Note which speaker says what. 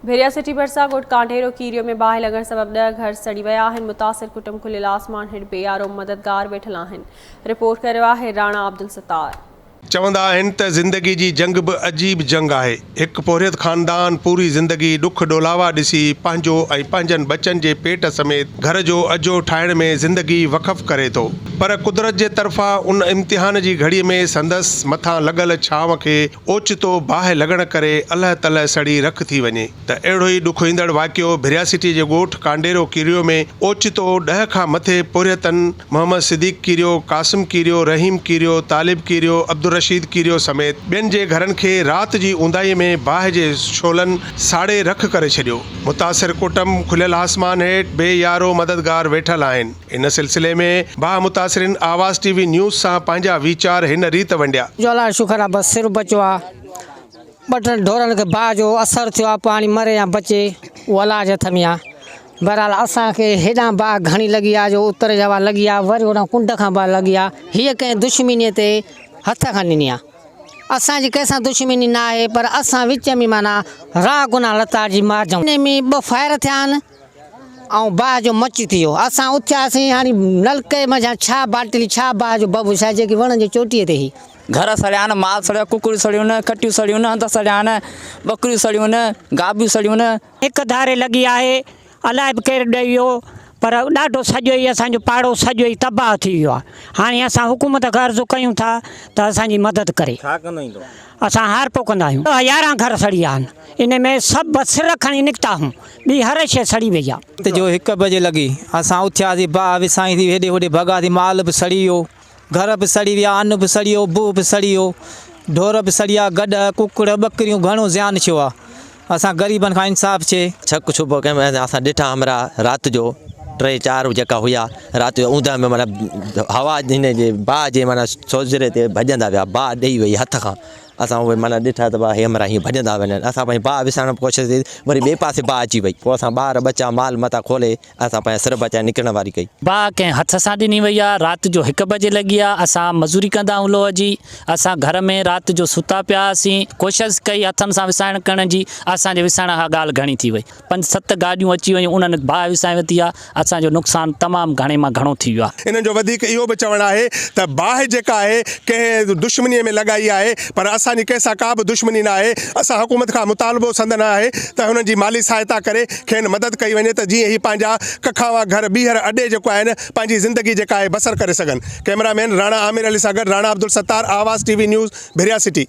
Speaker 1: भेरिया city भरसा ॻोठ कांडेरो कीरियो में बाहि लॻण सबब 10 घर सड़ी विया आहिनि। मुतासिर कुटुंब खुलियल आसमान हेठि बेयारो मददगार वेठल आहिनि। रिपोर्ट करियो आहे राणा अब्दुल सत्तार।
Speaker 2: चवंदा आहिनि त ज़िंदगी जी जंग बि अजीब जंग आहे। हिकु पोरियत ख़ानदान पूरी ज़िंदगी ॾुख ॾोलावा ॾिसी पंहिंजो ऐं पंहिंजनि बचनि जे पेट समेत घर जो अजो ठाहिण में ज़िंदगी वक़फ़ करे थो, पर कुदरत जे तरफ़ां उन इम्तिहान जी घड़ीअ में संदसि मथां लॻल छांव खे ओचितो बाहि लॻण करे अल्ह तलह सड़ी रख थी वञे त अहिड़ो ई ॾुख ईंदड़ वाक़ियो भेरिया सिटी जे ॻोठ कांडेरो कीरियो में ओचितो 10 खां मथे पोरियतनि मोहम्मद सिद्दीक़ कीरियो, कासिम कीरियो, रहीम कीरियो, तालिब कीरियो, अब्दुल रशीद कीरियो समेत ॿियनि जे घरनि खे राति जी ऊंदाईअ में बाहि जे शोलनि साड़े रख करे छॾियो। मुतासिर कुटुंब खुलियल आसमान हेठि बेयारो मददगार वेठल आहिनि। इन सिलसिले में बाहि मुतासिरिन आवाज़ टीवी न्यूज़ सां पंहिंजा वीचार हिन रीत वंडिया।
Speaker 3: जोला शुक्र आहे, बस सिर बचो आहे। बटन ढोरनि खे बाहि जो असरु थियो आहे, पाणी मरे या बचे उहो अलाह जे हथ में आहे। बहरहाल असांखे हेॾां बाहि घणी लॻी आहे जो उतर जवा लॻी आहे, वरी होॾां कुंड खां बाहि लॻी आहे। हीअ कंहिं दुश्मनीअ ते हथ खां ॾिनी आहे। असांजी कंहिंसां दुश्मनी न आहे, पर असां विच में माना राह गुनाह लतार जी मार जाऊं। इन में 2 फायर थिया आहिनि ऐं बाहि जो मच थी वियो। असां उथियासीं, हाणे नलके मथां छा बाटली छा बाहि जो बबू छा जेकी वण जे चोटीअ ते ही
Speaker 4: घर सड़िया आहिनि, माल सड़ियो, कुकड़ियूं सड़ियूं आहिनि, कटियूं सड़ियूं आहिनि, हंध सड़िया आहिनि, बकरियूं सड़ियूं आहिनि, गाबियूं सड़ियूं आहिनि।
Speaker 3: हिकु धारे लॻी आहे, अलाए बि केरु ॾेई वियो, पर ॾाढो सॼो ई असांजो पाड़ो सॼो ई तबाह थी वियो आहे। हाणे असां हुकूमत खे अर्ज़ु कयूं था त असांजी मदद करे।
Speaker 4: छा कंदो ईंदो?
Speaker 3: असां हार पोइ कंदा आहियूं। 11 घर सड़ी विया आहिनि। इन में सभु सिर खणी निकिता हूं, ॿी हर शइ सड़ी वई आहे।
Speaker 5: त जो 1 बजे लॻी असां उथियासीं, बाहि विसाई थी, हेॾे होॾे भॻासीं, माल बि सड़ी वियो, घर बि सड़ी विया, अन्न बि सड़ी वियो, बू बि सड़ी वियो, ढोर बि सड़ी विया, गॾ कुकड़ ॿकरियूं घणो ज़्यान थियो आहे। असां ग़रीबनि खां इंसाफ़ थिए।
Speaker 6: छक छुबो कंहिं असां ॾिठा हमरा राति जो 3-4 जेका हुआ राति जो ऊंदहि में माना हवा हिन जे बाहि जे माना सोजरे ते भॼंदा विया, बाहि ॾेई वई हथ खां। असां उहे माना ॾिठा त हे हमरा हीअं भॼंदा वञनि। असां पंहिंजी बाहि विसाइण जी कोशिशि कई, वरी ॿिए पासे बाहि अची वई। पोइ असां ॿार बचा माल मथां खोले असां पंहिंजा सिर बचाए निकिरण वारी कई।
Speaker 7: बाहि कंहिं हथ सां ॾिनी वई आहे। राति जो 1 बजे लॻी आहे। असां मज़ूरी कंदा आहियूं लोह जी। असां घर में राति जो सुता पिया हुआसीं, कोशिशि कई हथनि सां विसाइण करण जी। असांजे विसाइण खां ॻाल्हि घणी थी वई। 5-7 गाॾियूं अची वयूं, उन्हनि बाहि विसाए वरिती आहे। असांजो नुक़सानु तमामु घणे मां घणो थी वियो आहे।
Speaker 2: इन्हनि जो वधीक इहो बि चवणु आहे त बाहि जेका आहे कंहिं दुश्मनीअ में लॻाई आहे, पर असांजी कंहिंसां का बि दुश्मनी न आहे। असां हुकूमत खां मुतालबो संदन आहे त हुननि जी माली सहायता करे खेनि मदद कई वञे त जीअं ही पंहिंजा कखावा घर ॿीहर अॾे जेको आहिनि पंहिंजी ज़िंदगी जेका आहे बसर करे सघनि। कैमरामैन राणा आमिर अली सां गॾु राणा अब्दुल सत्तार, आवाज़ टीवी न्यूज़, भेरिया सिटी।